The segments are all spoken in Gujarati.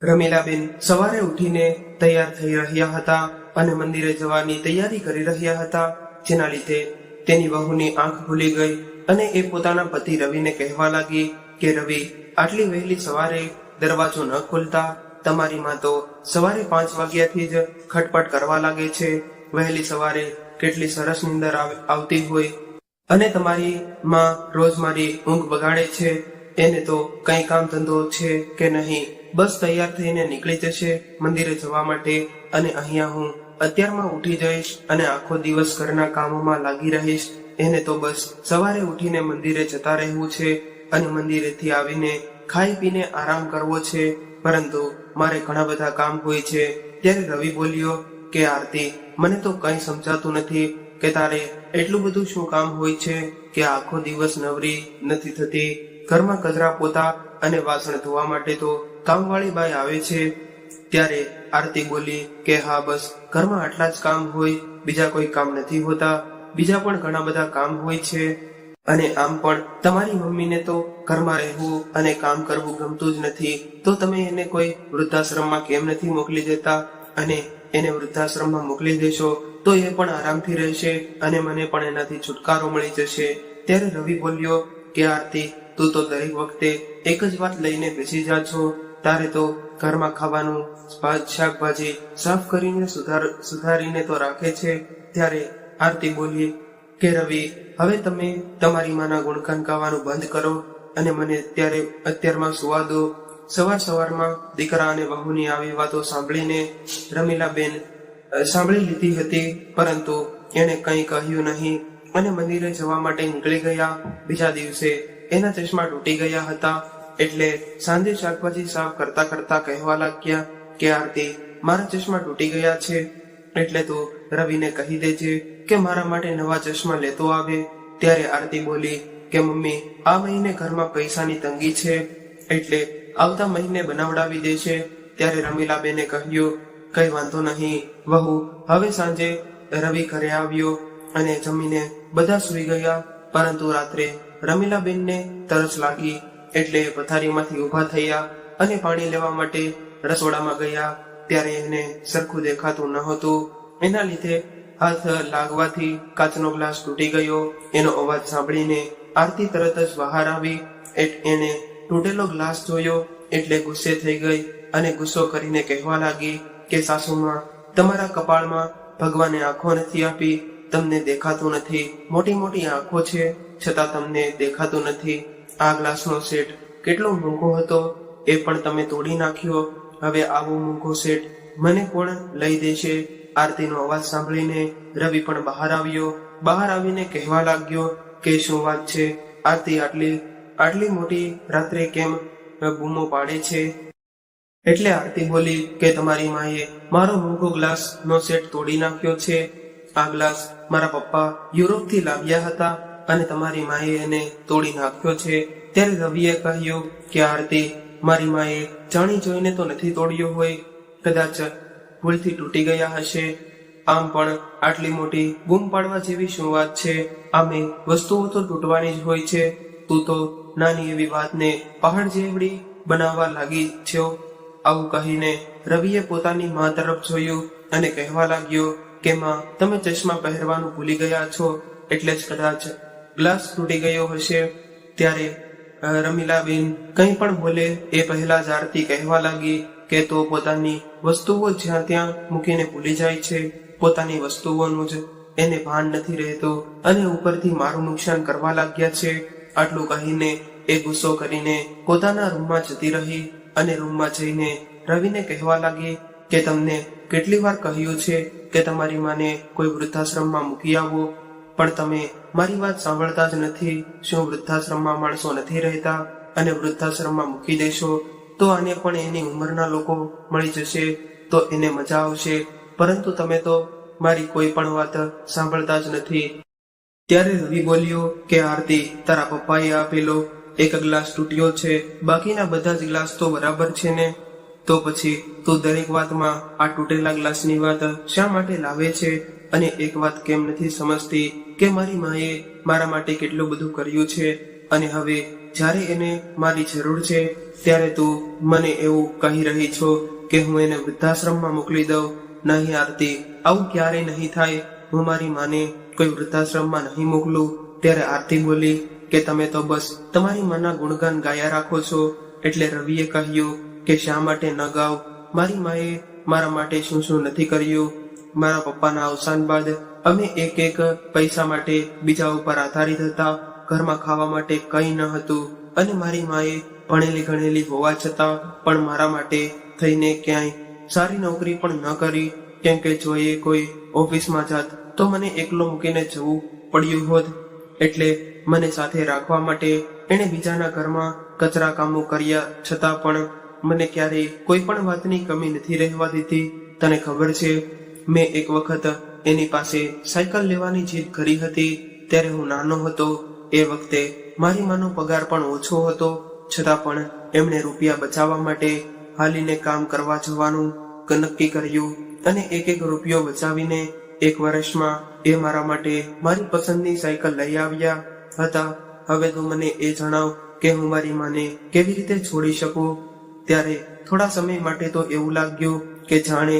રમીલાબેન સવારે ઉઠીને તૈયાર થઈ રહ્યા હતા અને મંદિરે જવાની તૈયારી કરી રહ્યા હતા, જેના લીધે તેની વહુની આંખ ખુલી ગઈ અને એ પોતાના પતિ રવિને કહેવા લાગી કે રવિ, આટલી વહેલી સવારે દરવાજો ન ખોલતા, તમારી માં તો સવારે 5 વાગ્યાથી જ ખટપટ કરવા લાગે છે. વહેલી સવારે કેટલી સરસ નીંદર આવતી હોય અને તમારી માં રોજ મારી ઊંઘ બગાડે છે. એને તો કઈ કામ ધંધો છે કે નહીં, બસ તૈયાર થઈને નીકળી જશે મંદિરે જવા માટે અને અહીંયા હું અત્યારમાં ઉઠી જઈશ અને આખો દિવસ ઘરના કામોમાં લાગી રહીશ. એને તો બસ સવારે ઉઠીને મંદિરે જતા રહેવું છે અને મંદિરેથી આવીને ખાઈ પીને આરામ કરવો છે, પરંતુ મારે ઘણા બધા કામ હોય છે. ત્યારે રવિ બોલ્યો કે આરતી, મને તો કઈ સમજાતું નથી કે તારે એટલું બધું શું કામ હોય છે કે આખો દિવસ નવરી નથી થતી. ઘરમાં કચરા પોતા અને વાસણ ધોવા માટે તો કામવાળી બાઈ આવે છે. ત્યારે આરતી બોલી કે હા, બસ ઘરમાં આટલા જ કામ હોય, બીજા કોઈ કામ નથી હોતા, બીજા પણ ઘણા બધા કામ હોય છે. અને આમ પણ તમારી મમ્મીને તો ઘરમાં રહેવું અને કામ કરવું ગમતું જ નથી, તો તમે એને કોઈ વૃદ્ધાશ્રમમાં કેમ નથી મોકલી દેતા? અને એને વૃદ્ધાશ્રમમાં મોકલી દેશો તો એ પણ આરામથી રહેશે અને મને પણ એનાથી છુટકારો મળી જશે. ત્યારે રવિ બોલ્યો કે આરતી, તું તો દરેક વખતે એક જ વાત લઈને બેસી જા છો. તારે તો ઘરમાં ખાવાનું શાકભાજી સાફ કરીને સુધારીને તો રાખે છે. ત્યારે આરતી બોલી કે રવિ, હવે તમે તમારી માના ગુણગાન ગાવાનું બંધ કરો અને મને અત્યારમાં સુવા દો. સવારમાં દીકરા અને વહુની આવી વાતો સાંભળીને રમીલાબેન સાંભળી લીધી હતી, પરંતુ એને કંઈ કહ્યું નહીં અને મંદિરે જવા માટે નીકળી ગયા. બીજા દિવસે એના ચશ્મા તૂટી ગયા હતા, એટલે સાંજે શાકભાજી સાફ કરતા કરતા કહેવા લાગ્યા કે આરતી, મારા ચશ્મા તૂટી ગયા છે, એટલે તું રવિને કહી દેજે કે મારા માટે નવા ચશ્મા લેતો આવે. ત્યારે આરતી બોલી કે મમ્મી, આ મહિને ઘરમાં પૈસાની તંગી છે, એટલે આવતા મહિને બનાવડાવી દેશે. ત્યારે રમીલાબેને કહ્યું કઈ વાંધો નહીં વહુ. હવે સાંજે રવિ ઘરે આવ્યો અને જમીને બધા સૂઈ ગયા, પરંતુ રાત્રે રમીલાબેનને તરસ લાગી એટલે પથારીમાંથી ઊભા થયા અને પાણી લેવા માટે રસોડામાં ગયા. ત્યારે એને સરખું દેખાતું ન હતું, એના લીધે હાથ લાગવાથી કાચનો ગ્લાસ તૂટી ગયો. એનો અવાજ સાંભળીને આરતી તરત જ બહાર આવી. એને તૂટેલો ગ્લાસ જોયો એટલે ગુસ્સે થઈ ગઈ અને ગુસ્સો કરીને કહેવા લાગી કે સાસુમાં, તમારા કપાળમાં ભગવાને આંખો નથી આપી, તમને દેખાતું નથી. મોટી મોટી આંખો છે છતાં તમને દેખાતું નથી. આ ગ્લાસનો સેટ કેટલો મોંઘો હતો એ પણ તમે તોડી નાખ્યો. હવે આવો મોંઘો સેટ મને કોણ લઈ દેશે? આરતીનો અવાજ સાંભળીને રવિ પણ બહાર આવ્યો. બહાર આવીને કહેવા લાગ્યો કે શું વાત છે આરતી, આટલી મોટી રાત્રે કેમ બૂમો પાડે છે? એટલે આરતી બોલી કે તમારી માએ મારો મોંઘો ગ્લાસ નો સેટ તોડી નાખ્યો છે. આ ગ્લાસ મારા પપ્પા યુરોપથી લાવ્યા હતા અને તમારી માએ એને તોડી નાખ્યો છે. ત્યારે રવિએ કહ્યું કે આરતી, મારી માએ જાણી જોઈને તો નથી તોડ્યો હોય, કદાચ ભૂલથી તૂટી ગયા હશે. આમ પણ આટલી મોટી બૂમ પાડવા જેવી શું વાત છે? આમે વસ્તુઓ તો તૂટવાની જ હોય છે. તું તો નાની એવી વાતને પહાડ જેવડી બનાવવા લાગી છો. આવું કહીને રવિએ પોતાની મા તરફ જોયું અને કહેવા લાગ્યો કે માં, તમે ચશ્મા પહેરવાનું ભૂલી ગયા છો, એટલે જ કદાચ ગ્લાસ તૂટી ગયો હશે. ત્યારે રમીલાબેન કંઈ પણ બોલે એ પહેલા જ આરતી કહેવા લાગી કે તો પોતાની વસ્તુઓ જ્યાં ત્યાં મૂકીને ભૂલી જાય છે. પોતાની વસ્તુઓનું જ એને ભાન નથી રહેતું અને ઉપરથી મારું નુકસાન કરવા લાગ્યા છે. આટલું કહીને એ ગુસ્સો કરીને પોતાના રૂમમાં જતી રહી અને રૂમમાં જઈને રવિને કહેવા લાગી કે તમને કેટલી વાર કહ્યું છે કે તમારી માને કોઈ વૃદ્ધાશ્રમમાં મૂકી આવો, પણ તમે મારી વાત સાંભળતા જ નથી. શું વૃદ્ધાશ્રમમાં માણસો નથી રહેતા? અને વૃદ્ધાશ્રમમાં મૂકી દેશો તો આને પણ એની ઉંમરના લોકો મળી જશે તો એને મજા આવશે, પરંતુ તમે તો મારી કોઈ પણ વાત સાંભળતા જ નથી. ત્યારે રવિ બોલ્યો કે આરતી, તારા પપ્પાએ આપેલો એક ગ્લાસ તૂટ્યો છે, બાકીના બધા જ ગ્લાસ તો બરાબર છે ને? તો પછી તું દરેક વાતમાં આ તૂટેલા ગ્લાસની વાત શા માટે લાવે છે? અને એક વાત કેમ નથી સમજતી કે મારી માએ મારા માટે કેટલું બધું કર્યું છે અને હવે જ્યારે એને મારી જરૂર છે ત્યારે તું મને એવું કહી રહી છો કે હું એને વૃદ્ધાશ્રમમાં મોકલી દઉં? નહીં આરતી, આવું ક્યારેય નહીં થાય. હું મારી માને કોઈ વૃદ્ધાશ્રમમાં નહીં મોકલું. ત્યારે આરતી બોલી કે તમે તો બસ તમારી માના ગુણગાન ગાયા રાખો છો. એટલે રવિએ કહ્યું કે શા માટે ન ગાવ? મારી માએ મારા માટે શું શું નથી કર્યું. મારા પપ્પાના અવસાન બાદ અમે એક એક પૈસા માટે બીજા ઉપર આધારિત હતા. ઘરમાં ખાવા માટે કંઈ ન હતું અને મારી માએ ભણેલી ગણેલી હોવા છતાં પણ મારા માટે થઈને ક્યાંય સારી નોકરી પણ ન કરી. કેમ કે જો એ કોઈ ઓફિસમાં જાત તો મને એકલો મૂકીને જવું પડ્યું હોત. એટલે મને સાથે રાખવા માટે એણે બીજાના ઘરમાં કચરા કામો કર્યા છતાં પણ મને ક્યારેય કોઈ પણ વાતની કમી નથી રહેવા દીધી. તને ખબર છે, મેં એક વખત એની પાસે સાયકલ લેવાની જીદ કરી હતી. ત્યારે હું નાનો હતો. એ વખતે મારી માનો પગાર પણ ઓછો હતો, છતાં પણ એમણે રૂપિયા બચાવવા માટે હાલીને કામ કરવા જવાનું નક્કી કર્યું અને એક એક રૂપિયો બચાવીને 1 વર્ષમાં એ મારા માટે મારી પસંદની સાયકલ લઈ આવ્યા હતા. હવે તું મને એ જણાવ કે હું મારી માને કેવી રીતે છોડી શકું? ત્યારે થોડા સમય માટે તો એવું લાગ્યું કે જાણે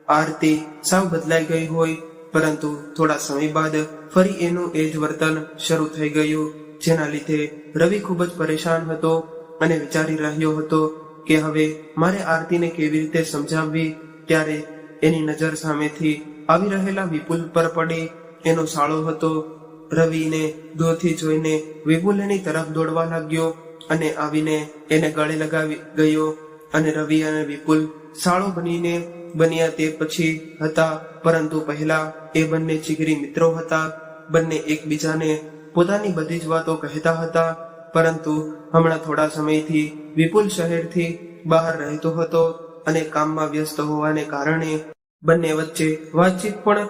આરતી સાવ બદલાઈ ગઈ હોય, પરંતુ થોડા સમય બાદ ફરી એનું એ જ વર્તન શરૂ થઈ ગયું. જેના લીધે રવિ ખૂબ જ પરેશાન હતો અને વિચારી રહ્યો હતો કે હવે મારે આરતીને કેવી રીતે સમજાવવી. ત્યારે એની નજર સામેથી આવી રહેલા વિપુલ પર પડી. એનો સાળો હતો. રવિને દૂરથી જોઈને વિપુલ એની તરફ દોડવા લાગ્યો અને આવીને એને ગળે લગાવી ગયો. અને રવિ અને વિપુલ સાળો બન્યા તે પછી હતા, પરંતુ પહેલા એ બંને જીગરી મિત્રો હતા. બંને એકબીજાને પોતાની બધી જ વાતો કહેતા હતા. પરંતુ હમણાં થોડા સમયથી વિપુલ શહેરથી બહાર રહેતો હતો અને કામમાં વ્યસ્ત હોવાને કારણે બંને વચ્ચે વાતચીત પણ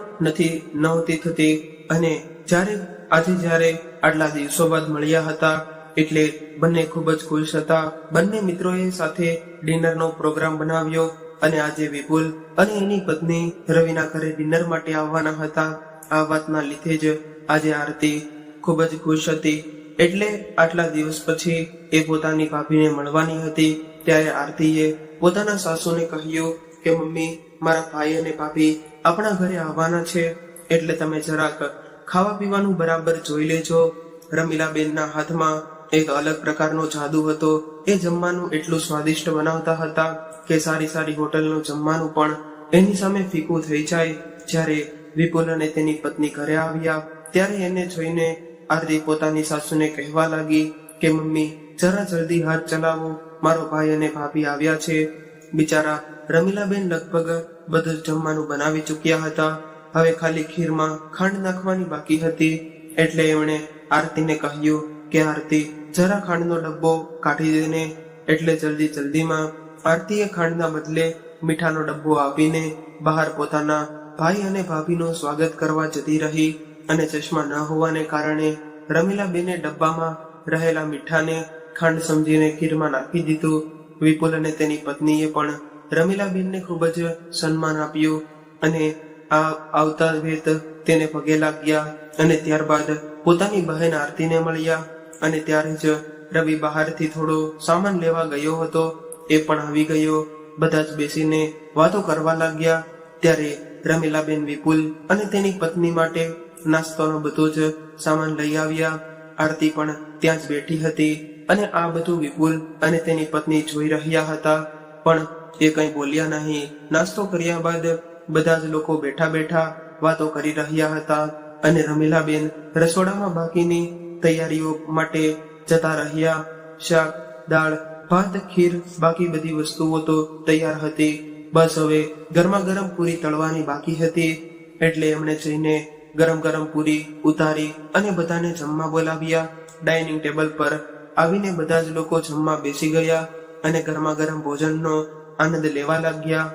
નહોતી થતી. અને જ્યારે આટલા દિવસો બાદ મળ્યા હતા એટલે બંને ખૂબ જ ખુશ હતા. બંને મિત્રોએ સાથે ડિનરનો પ્રોગ્રામ બનાવ્યો અને આજે વિપુલ અને એની પત્ની રવિના ઘરે ડિનર માટે આવવાના હતા. આ વાતના લીધે જ આજે આરતી ખૂબ જ ખુશ હતી. એટલે આટલા દિવસ પછી એ પોતાની ભાભીને મળવાની હતી. ત્યારે આરતીએ પોતાના સાસુને કહ્યું કે મમ્મી, મારા ભાઈ અને ભાભી આપણા ઘરે આવવાના છે, એટલે તમે જરાક ખાવા પીવાનું બરાબર જોઈ લેજો. રમીલાબેનના હાથમાં એક અલગ પ્રકારનો જાદુ હતો. એ જમવાનું એટલું સ્વાદિષ્ટ બનાવતા હતા કે સારી હોટલનું જમવાનું પણ એની સામે ફીકું થઈ જાય. જ્યારે વિપુલ અને તેની પત્ની ઘરે આવ્યા ત્યારે એને જોઈને આરતી પોતાની સાસુને કહેવા લાગી કે મમ્મી, જરા જલ્દી હાથ ચલાવો, મારો ભાઈ અને ભાભી આવ્યા છે. બિચારા રમીલાબેન લગભગ બધું જમવાનું બનાવી ચૂક્યા હતા. હવે ખાલી ખીરમાં ખાંડ નાખવાની બાકી હતી. એટલે એમણે આરતીને કહ્યું કે આરતી, જરા ખાંડનો ડબ્બો કાઢી દેને. એટલે જલ્દીમાં આરતીએ ખાંડના બદલે મીઠાનો ડબ્બો આપીને બહાર પોતાના ભાઈ અને ભાભીનું સ્વાગત કરવા જતી રહી. અને ચશ્મા ન હોવાને કારણે રમીલાબેને ડબ્બામાં રહેલા મીઠાને ખાંડ સમજીને ખીરમાં નાખી દીધું. વિપુલ અને તેની પત્નીએ પણ રમીલાબેનને ખૂબ જ સન્માન આપ્યું અને આવતા વેત તેને પગે લાગ્યા. અને ત્યારબાદ પોતાની બહેન આરતીને મળ્યા. અને ત્યારે જ રવિ બહારથી થોડો સામાન લેવા ગયો હતો. એ પણ આવી ગયો. બધા જ બેસીને વાતો કરવા લાગ્યા. ત્યારે રમીલાબેન વિપુલ અને તેની પત્ની માટે નાસ્તાનો બધો જ સામાન લઈ આવ્યા. આરતી પણ ત્યાં જ બેઠી હતી અને આ બધું વિપુલ અને તેની પત્ની જોઈ રહ્યા હતા, પણ એ કંઈ બોલ્યા નહીં. નાસ્તો કર્યા બાદ બધા જ લોકો બેઠા વાતો કરી રહ્યા હતા અને રમીલાબેન રસોડામાં બાકીની તૈયારીઓ માટે જતા રહ્યા. શાક, દાળ, ભાત, ખીર, બાકી બધી વસ્તુઓ તો તૈયાર હતી. બસ હવે ગરમા ગરમ પૂરી તળવાની બાકી હતી. એટલે એમણે જઈને ગરમ પૂરી ઉતારી અને બધાને જમવા બોલાવ્યા. ડાઇનિંગ ટેબલ પર આવીને બધા જ લોકો જમવા બેસી ગયા અને ગરમા ગરમ ભોજનનો આનંદ લેવા લાગ્યા.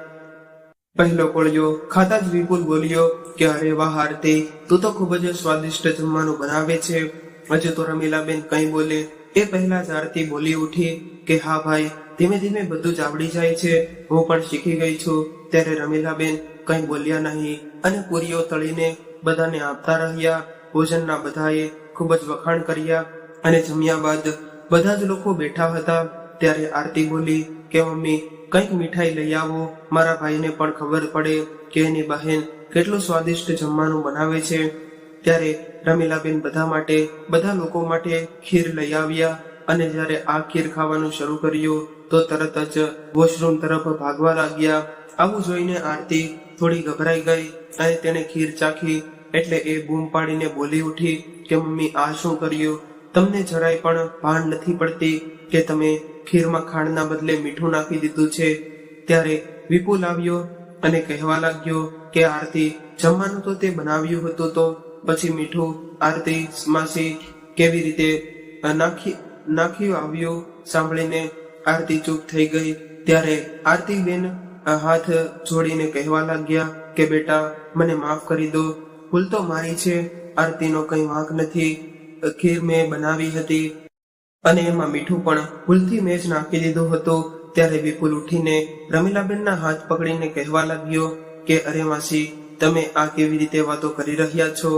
પહેલો કોળિયો ખાતા જ વિપુલ બોલ્યો કે અરે વાહ આરતી, તું તો ખૂબ જ સ્વાદિષ્ટ જમવાનું બનાવે છે. હજુ તો રમીલાબેન કંઈ બોલે એ પહેલા જ આરતી બોલી ઉઠી કે હા ભાઈ, ધીમે ધીમે બધું જ આવડી જાય છે, હું પણ શીખી ગઈ છું. ત્યારે રમીલાબેન કંઈ બોલ્યા નહીં અને પૂરીઓ તળીને બધાને આપતા રહ્યા. ભોજનના બધાએ ખૂબ જ વખાણ કર્યા અને જમ્યા બાદ બધા જ લોકો બેઠા હતા ત્યારે આરતી બોલી કે મમ્મી કંઈક મીઠાઈ લઈ આવો, મારા ભાઈને પણ ખબર પડે કે એની બહેન કેટલું સ્વાદિષ્ટ જમવાનું બનાવે છે. ત્યારે રમીલાબેન બધા લોકો માટે ખીર લઈ આવ્યા અને જ્યારે આ ખીર ખાવાનું શરૂ કર્યું તો તરત જ વોશરૂમ તરફ ભાગવા લાગ્યા. આવું જોઈને આરતી થોડી ગભરાઈ ગઈ અને તેને ખીર ચાખી એટલે એ બૂમ પાડીને બોલી ઉઠી કે મમ્મી આ શું કર્યું? તમને જરાય પણ ભાન નથી પડતી કે તમે ખીરમાં ખાંડના બદલે મીઠું નાખી દીધું છે. ત્યારે વિપુલ આવ્યો અને કહેવા લાગ્યો કે આરતી જમવાનું તો તે બનાવ્યું હતું તો પછી મીઠું આરતી માસી કેવી રીતે નાખ્યું આવ્યું? સાંભળીને આરતી ચૂપ થઈ ગઈ. ત્યારે આરતી બેન હાથ જોડીને કહેવા લાગ્યા કે બેટા મને માફ કરી દો, ભૂલ તો મારી છે, આરતીનો કંઈ વાંક નથી. ખીર મેં બનાવી હતી અને એમાં મીઠું પણ ભૂલથી મેં જ નાખી દીધું હતું. ત્યારે વિપુલ ઉઠીને રમીલાબેનના હાથ પકડીને કહેવા લાગ્યો કે અરે માસી તમે આ કેવી રીતે વાતો કરી રહ્યા છો?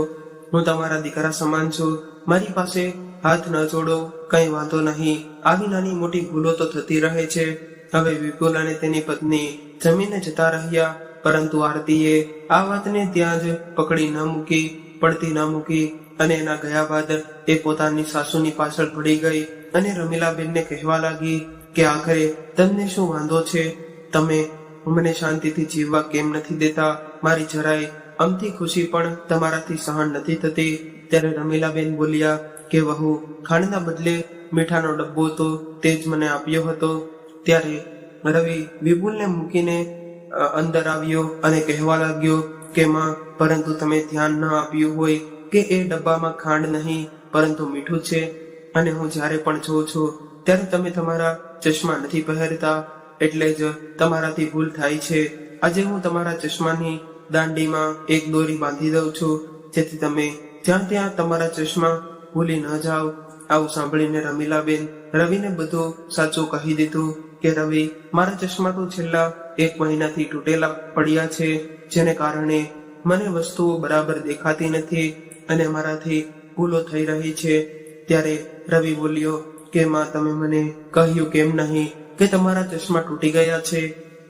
હું તમારા દીકરા સમાન છું, મારી પાસે હાથ ન જોડો, કઈ વાંધો નહીં, આવી નાની મોટી ભૂલો તો થતી રહે છે. હવે વિપુલ અને તેની પત્ની જમીને જતા રહ્યા પરંતુ આરતીએ આ વાતને ત્યાં જ પકડી ન મૂકી, પડતી ન મૂકી અને એના ગયા બાદ એ પોતાની સાસુની પાછળ પડી ગઈ અને રમીલાબેનને કહેવા લાગી કે આખરે તમને શું વાંધો છે? તમે મને શાંતિથી જીવવા કેમ નથી દેતા? મારી જરાય અમથી ખુશી પણ તમારાથી સહન નથી થતી. ત્યારે રમીલાબેન બોલ્યા કે વહુ ખાંડના બદલે મીઠાનો ડબ્બો તો તે જ મને આપ્યો હતો. ત્યારે રવિ વિપુલને મૂકીને અંદર આવ્યો અને કહેવા લાગ્યો કે માં પરંતુ તમે ધ્યાન ન આપ્યું હોય કે એ ડબ્બામાં ખાંડ નહીં પરંતુ મીઠું છે અને હું જ્યારે પણ જોઉં છું ત્યારે તમે તમારા ચશ્મા નથી પહેરતા એટલે જ તમારાથી ભૂલ થાય છે. આજે હું તમારા ચશ્માની દાંડીમાં એક દોરી બાંધી દઉં છું જેથી તમે જ્યાં ત્યાં તમારા ચશ્મા ભૂલી ન જાઓ. આવું સાંભળીને રમીલાબેન રવિને બધું સાચું કહી દીધું કે રવિ મારા ચશ્મા તો છેલ્લા 1 મહિનાથી તૂટેલા પડ્યા છે જેને કારણે મને વસ્તુઓ બરાબર દેખાતી નથી અને મારાથી ભૂલો થઈ રહી છે. ત્યારે રવિ બોલ્યો કે માં તમે મને કહ્યું કેમ નહીં કે તમારા ચશ્મા તૂટી ગયા છે?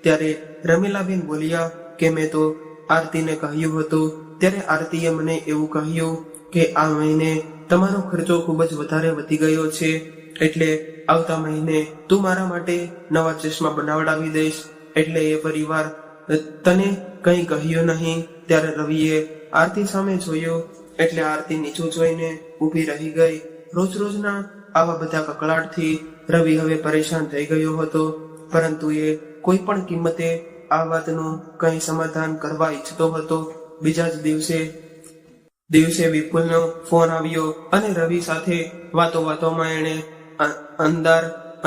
ત્યારે રમીલાબેન બોલ્યા કે મેં તો આરતીને કહ્યું હતું. ત્યારે આરતીએ મને એવું કહ્યું કે આ મહિને તમારો ખર્ચો ખૂબ જ વધારે વધી ગયો છે એટલે આવતા મહિને તું મારા માટે નવા ચશ્મા બનાવડાવી દઈશ એટલે એ પરિવાર તને કંઈ કહ્યું નહીં. ત્યારે રવિએ આરતી સામે જોયો એટલે આરતી નીચું જોઈને ઊભી રહી ગઈ. રોજના આવા બધા કકળાટથી રવિ હવે પરેશાન થઈ ગયો હતો પરંતુ એ કોઈ પણ કિંમતે આ વાતનું કંઈ સમાધાન કરવા ઈચ્છતો હતો. બીજા જ દિવસે વિપુલનો ફોન આવ્યો અને રવિ સાથે વાતોમાં એણે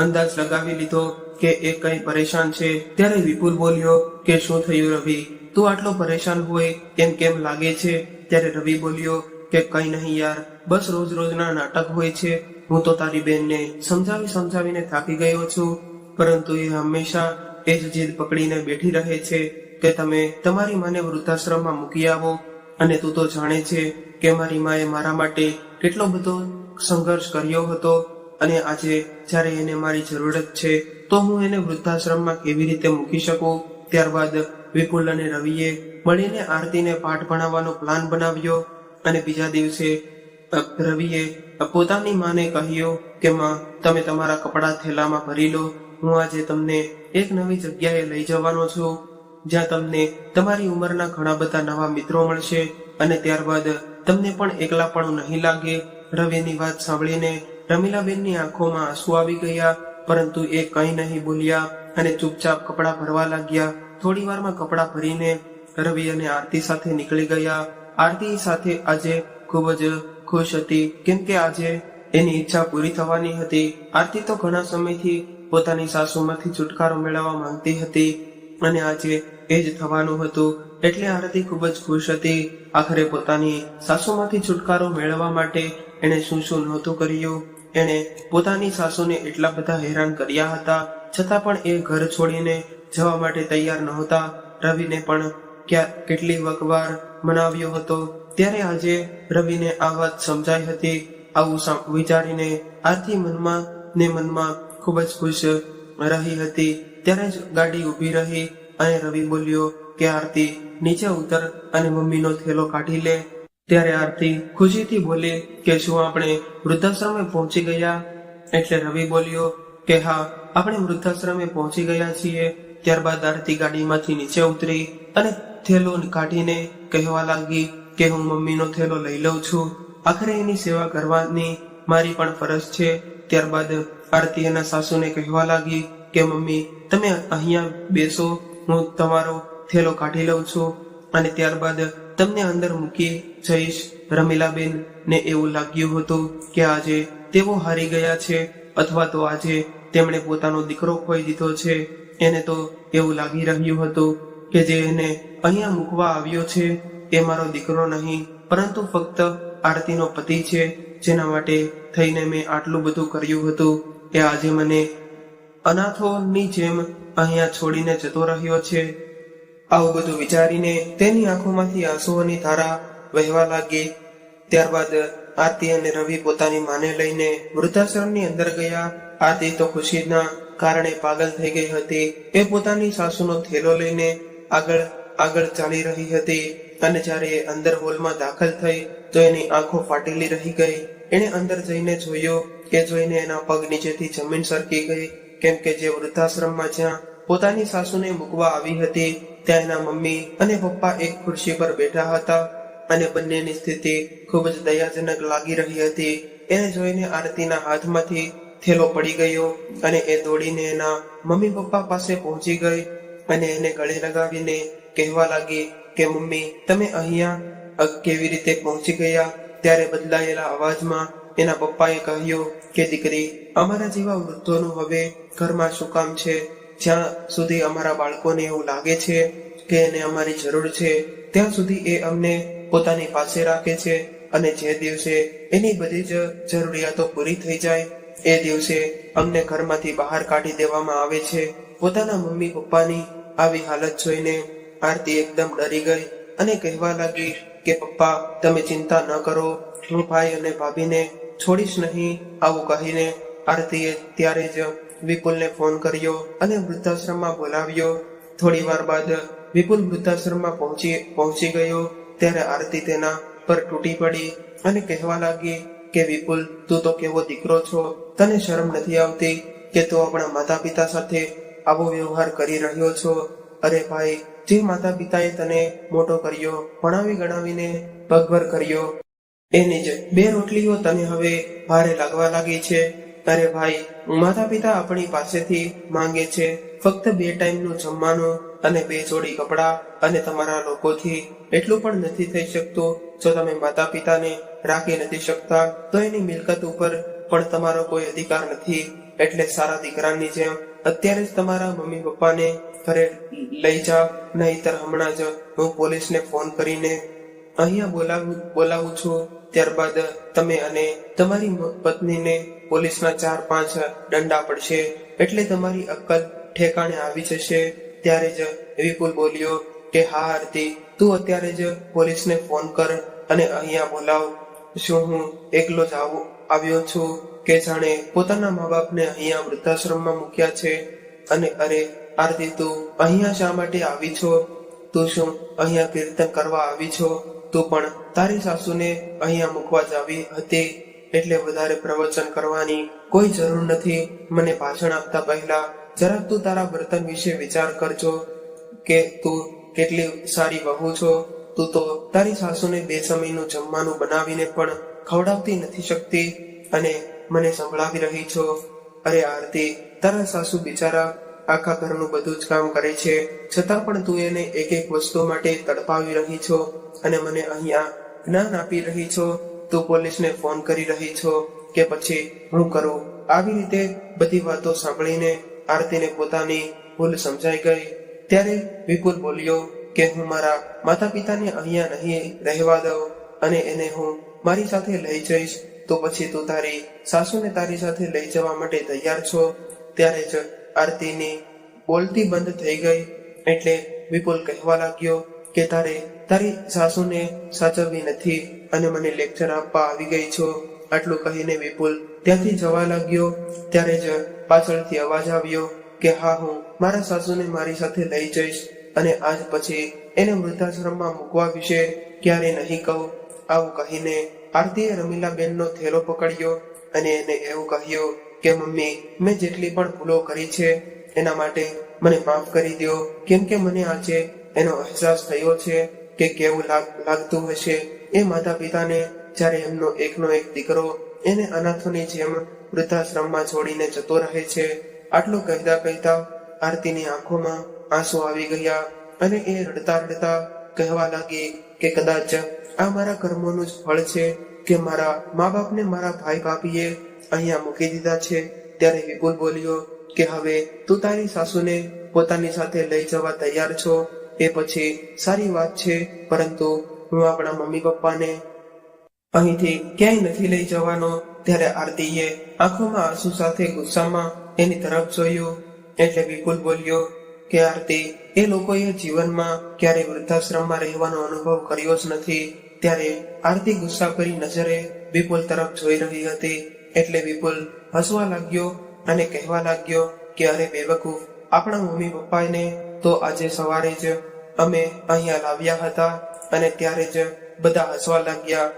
અંદાજ લગાવી લીધો કે એ કઈ પરેશાન છે. ત્યારે વિપુલ બોલ્યો કે શું થયું રવિ, તું આટલો પરેશાન હોય એમ કેમ લાગે છે? ત્યારે રવિ બોલ્યો કે કઈ નહીં યાર, બસ રોજના નાટક હોય છે. હું તો તારી બેનને સમજાવીને થાકી ગયો છું પરંતુ એ હંમેશા એ જ જીદ પકડીને બેઠી રહે છે કે તમે તમારી માને વૃદ્ધાશ્રમમાં મૂકી આવો અને તું તો જાણે છે કે મારી માએ મારા માટે કેટલો બધો સંઘર્ષ કર્યો હતો અને આજે જ્યારે એને મારી જરૂરત છે તો હું એને વૃદ્ધાશ્રમમાં કેવી રીતે મૂકી શકું? ત્યારબાદ વિપુલ અને રવિએ મળીને આરતીને પાઠ ભણાવવાનો પ્લાન બનાવ્યો અને બીજા દિવસે રવિએ પોતાની માને કહ્યું કે માં તમે તમારા કપડાં થેલામાં ભરી લો, હું આજે તમને એક નવી જગ્યાએ લઈ જવાનો છું જ્યાં તમને તમારી ઉંમરના ઘણા બધા નવા મિત્રો મળશે અને ત્યારબાદ તમને પણ એકલાપણું નહીં લાગે. રવિની વાત સાંભળીને રમીલાબેનની આંખોમાં આંસુ આવી ગયા પરંતુ એ કંઈ નહીં બોલ્યા અને ચૂપચાપ કપડાં ભરવા લાગ્યા. થોડી વારમાં કપડાં ભરીને રવિ અને આરતી સાથે નીકળી ગયા. આરતી સાથે આજે ખૂબ જ ખુશ હતી કેમ કે આજે એની ઈચ્છા પૂરી થવાની હતી. આરતી તો ઘણા સમયથી પોતાની સાસુમાંથી છુટકારો મેળવવા માંગતી હતી અને આજે એ જ થવાનું હતું એટલે આરતી ખૂબ જ ખુશ હતી. આખરે પોતાની સાસુમાંથી છુટકારો મેળવવા માટે એણે શું નહોતું કર્યું. એણે પોતાની સાસુને એટલા બધા હેરાન કર્યા હતા છતાં પણ એ ઘર છોડીને જવા માટે તૈયાર નહોતા. રવિને પણ કેટલી વાર મનાવ્યો હતો ત્યારે આજે રવિને આ વાત સમજાઈ હતી. આવું વિચારીને આરતી મનમાં ને મનમાં ખૂબ જ ખુશ રહી હતી. ત્યારે જ ગાડી ઊભી રહી અને રવિ બોલ્યો કે આરતી નીચે ઉતર અને મમ્મીનો થેલો કાઢી લે. ત્યારે આરતી ખુશીથી બોલી કે શું આપણે વૃદ્ધાશ્રમે પહોંચી ગયા? એટલે રવિ બોલ્યો કે હા, આપણે વૃદ્ધાશ્રમે પહોંચી ગયા છીએ. ત્યારબાદ આરતી ગાડીમાંથી નીચે ઉતરી અને થેલો કાઢીને કહેવા લાગી કે હું મમ્મીનો થેલો લઈ લઉં છું. આખરે એની સેવા કરવાની મારી પણ ફરજ છે. ત્યારબાદ આરતી એના સાસુને કહેવા લાગી કે મમ્મી તમે અહીંયા બેસો, હું તમારો થેલો કાઢી લઉં છું અને ત્યારબાદ તમને અંદર મૂકી જઈશ. રમીલાબેન ને એવું લાગ્યું હતું કે આજે તેઓ હારી ગયા છે અથવા તો આજે તેમણે પોતાનો દીકરો ખોઈ દીધો છે. એને તો એવું લાગી રહ્યું હતું કે જે એને અહીંયા મૂકવા આવ્યો છે એ મારો દીકરો નહીં, પરંતુ ફક્ત આરતીનો પતિ છે, જેના માટે થઈને મેં આટલું બધું કર્યું હતું. એ આજે મને અનાથોની જેમ અહીંયા છોડીને જતો રહ્યો છે. આવું બધું વિચારીને તેની આંખોમાંથી આંસુઓની ધારા વહેવા લાગી. ત્યારબાદ આરતી અને રવિ પોતાની માને લઈને વૃદ્ધાશ્રમની અંદર ગયા. આરતી તો ખુશીના કારણે પાગલ થઈ ગઈ હતી. એ પોતાની સાસુનો થેલો લઈને આગળ ચાલી રહી હતી અને જ્યારે અંદર હોલમાં દાખલ થઈ તો એની આંખો ફાટેલી રહી ગઈ. એણે અંદર જઈને જોયું કે જોઈને એના પગ નીચેથી જમીન સરકી ગઈ, કેમ કે જે વૃદ્ધાશ્રમમાં જ્યાં પોતાની સાસુને મૂકવા આવી હતી ત્યાં એના મમ્મી અને પપ્પા એક ખુરશી પર બેઠા હતા અને બંનેની સ્થિતિ ખૂબ જ દયાજનક લાગી રહી હતી. એને જોઈને આરતીના હાથમાંથી થેલો પડી ગયો અને એ દોડીને એના મમ્મી પપ્પા પાસે પહોંચી ગઈ અને એને ગળે લગાવીને કહેવા લાગી કે મમ્મી તમે અહીંયા કેવી રીતે પહોંચી ગયા? ત્યારે બદલાયેલા અવાજમાં એના પપ્પાએ કહ્યું કે દીકરી, અમારા જેવા વૃદ્ધોનું હવે ઘરમાં શું કામ છે? જ્યાં સુધી અમારા બાળકોને એવું લાગે છે કે એને અમારી જરૂર છે ત્યાં સુધી એ અમને પોતાની પાસે રાખે છે અને જે દિવસે એની બધી જ જરૂરિયાતો પૂરી થઈ જાય એ દિવસે અમને ઘરમાંથી બહાર કાઢી દેવામાં આવે છે. પોતાના મમ્મી પપ્પાની આવી હાલત જોઈને આરતી એકદમ ડરી ગઈ અને કહેવા લાગી કે પપ્પા તમે ચિંતા ન કરો, હું ભાઈ અને ભાભીને છોડીશ નહીં. આવું કહીને આરતીએ ત્યારે જ વિપુલને ફોન કર્યો અને વૃદ્ધાશ્રમમાં બોલાવ્યો. થોડી વાર બાદ વિપુલ વૃદ્ધાશ્રમમાં પહોંચી ગયો. ત્યારે આરતી તેના પર તૂટી પડી અને કહેવા લાગી કે વિપુલ, તું તો કેવો દીકરો છો, તને શરમ નથી આવતી કે તું આપણા માતા પિતા સાથે આવો વ્યવહાર કરી રહ્યો છો? અરે ભાઈ, જે માતા પિતાએ તને મોટો કર્યો, ભણાવી ગણાવીને પગભર કર્યો, એની જ બે રોટલીઓ તને હવે ભારે લાગવા લાગી છે. અરે ભાઈ, માતા પિતા આપણી પાસેથી માંગે છે ફક્ત 2 ટાઈમનું જમવાનું અને 2 જોડી કપડાં, અને તમારા લોકોથી એટલું પણ નથી થઈ શકતું. જો તમે માતા પિતાને રાખી નથી શકતા તો એની મિલકત ઉપર પણ તમારો કોઈ અધિકાર નથી. એટલે સારા દીકરાની જેમ અત્યારે જ તમારા મમ્મી પપ્પાને ઘરે લઈ જા, નહીતર હમણાં જ હું પોલીસને ફોન કરીને અહીંયા બોલાવું છું. ત્યારબાદ તમે અને તમારી પત્નીને પોલીસના 4-5 દંડા પડશે, એટલે તમારી અક્કલ ઠેકાણે આવી જશે. ત્યારે જ વિપુલ બોલ્યો કે હા આરતી, તું અત્યારે જ પોલીસને ફોન કર અને અહીંયા બોલાવ. શું હું એકલો જ આવ્યો છું કે જાણે પોતાના મા બાપને અહીંયા વૃદ્ધાશ્રમમાં મૂક્યા છે? અને અરે આરતી, તું અહીંયા શા માટે આવી છો? તું શું અહીંયા કીર્તન કરવા આવી છો? તું પણ તારી સાસુને અહીંયા મૂકવા જ આવી હતી, એટલે વધારે પ્રવચન કરવાની કોઈ જરૂર નથી. મને ભાષણ આપતા પહેલા જરાક તું તારા વર્તન વિશે વિચાર કરજો કે તું કેટલી સારી વહુ છો. તું તો તારી સાસુને 2 સમયનું જમવાનું બનાવીને પણ ખવડાવતી નથી શકતી અને મને સંભળાવી રહી છો. અરે આરતી, તારા સાસુ બિચારા આખા ઘરનું બધું જ કામ કરે છે, છતાં પણ તું એને એક વસ્તુ માટે તડપાવી રહી છો અને મને અહીંયા જ્ઞાન આપી રહી છો. તું પોલીસને ફોન કરી રહી છો કે પછી હું કરું? આવી રીતે બધી વાતો સાંભળીને આરતીને પોતાની ભૂલ સમજાઈ ગઈ. ત્યારે વિપુલ બોલ્યો કે હું મારા માતા પિતાને અહીંયા નહીં રહેવા દઉં અને એને હું મારી સાથે લઈ જઈશ. તો પછી તું તારી સાસુને તારી સાથે લઈ જવા માટે તૈયાર છો? ત્યારે જ આરતીની બોલતી બંધ થઈ ગઈ. એટલે વિપુલ કહેવા લાગ્યો કે તારી સાસુને સાચવવી નથી અને મને લેક્ચર આપવા આવી ગઈ છો. આટલું કહીને વિપુલ ત્યાંથી જવા લાગ્યો. ત્યારે જ પાછળથી અવાજ આવ્યો કે હા, હું મારા સાસુને મારી સાથે લઈ જઈશ અને આજ પછી એને વૃદ્ધાશ્રમમાં મૂકવા વિશે ક્યારે નહીં કહું. આવું કહીને આરતીએ રમીલાબેનનો થેલો પકડ્યો અને એને એવું કહ્યું કે મમ્મી, મેં જેટલી પણ ભૂલો કરી છે એના માટે મને માફ કરી દો, કેમ કે મને આજે એનો અહેસાસ થયો છે કે કેવું લાગતું હશે એ માતા પિતાને જ્યારે એમનો એકનો એક દીકરો એને અનાથોની જેમ વૃદ્ધાશ્રમમાં છોડીને જતો રહે છે. આટલું કહેતા આરતીની આંખોમાં આંસુ આવી ગયા અને એ રડતા રડતા કહેવા લાગી કે કદાચ આ મારા કર્મોનું જ ફળ છે કે મારા મા બાપને મારા ભાઈ ભાભીએ અહીંયા મૂકી દીધા છે. ત્યારે વિપુલ બોલ્યો કે હવે તું તારી સાસુને પોતાની સાથે લઈ જવા તૈયાર છો એ પછી સારી વાત છે, પરંતુ હું આપણા મમ્મી પપ્પાને અહીંથી ક્યાંય નથી લઈ જવાનો. ત્યારે આરતીએ આંખોમાં આંસુ સાથે ગુસ્સામાં એની તરફ જોયું. એટલે વિપુલ બોલ્યો કે આરતી, એ લોકોએ જીવનમાં ક્યારે વૃદ્ધાશ્રમમાં રહેવાનો અનુભવ કર્યો જ નથી. ત્યારે આરતી ગુસ્સા કરી નજરે વિપુલ તરફ જોઈ રહી હતી. એટલે વિપુલ હસવા લાગ્યો અને કહેવા લાગ્યો કે અરે બેવકૂફ, આપણા મમ્મી પપ્પાને તો આજે સવારે જ અમે અહીંયા લાવ્યા હતા. અને ત્યારે જ બધા હસવા લાગ્યા.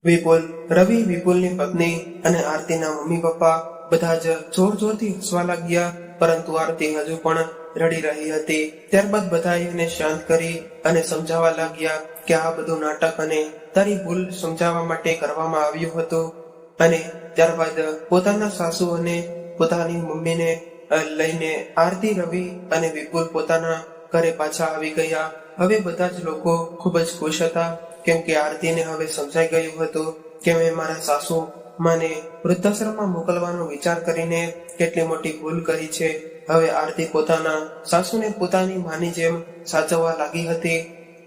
વિપુલ, રવિ, વિપુલની પત્ની અને આરતીના મમ્મી પપ્પા બધા જ જોરથી હસવા લાગ્યા, પરંતુ આરતી હજુ પણ રડી રહી હતી. ત્યારબાદ બધાએ એને શાંત કરી અને સમજાવવા લાગ્યા કે આ બધું નાટક અને તારી ભૂલ સમજાવવા માટે કરવામાં આવ્યું હતું. અને ત્યારબાદ પોતાના સાસુ અને પોતાની મમ્મીને લઈને આરતી, રવિ અને વિપુલ પોતાના ઘરે પાછા આવી ગયા. હવે બધા જ લોકો ખૂબ જ ખુશ હતા, કેમ કે આરતીને હવે સમજાઈ ગયું હતું કે મેં મારા સાસુ માને વૃદ્ધાશ્રમમાં મોકલવાનો વિચાર કરીને કેટલી મોટી ભૂલ કરી છે. હવે આરતી પોતાના સાસુને પોતાની માની જેમ સાચવવા લાગી હતી.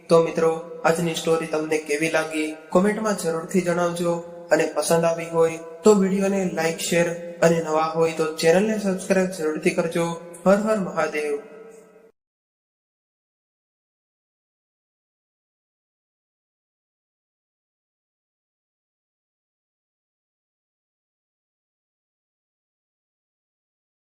તો મિત્રો, આજની સ્ટોરી તમને કેવી લાગી કોમેન્ટમાં જરૂરથી જણાવજો. અને પસંદ આવી હોય તો વિડીયોને લાઈક, શેર અને નવા હોય તો ચેનલને સબસ્ક્રાઇબ જરૂરથી કરજો. હર હર મહાદેવ.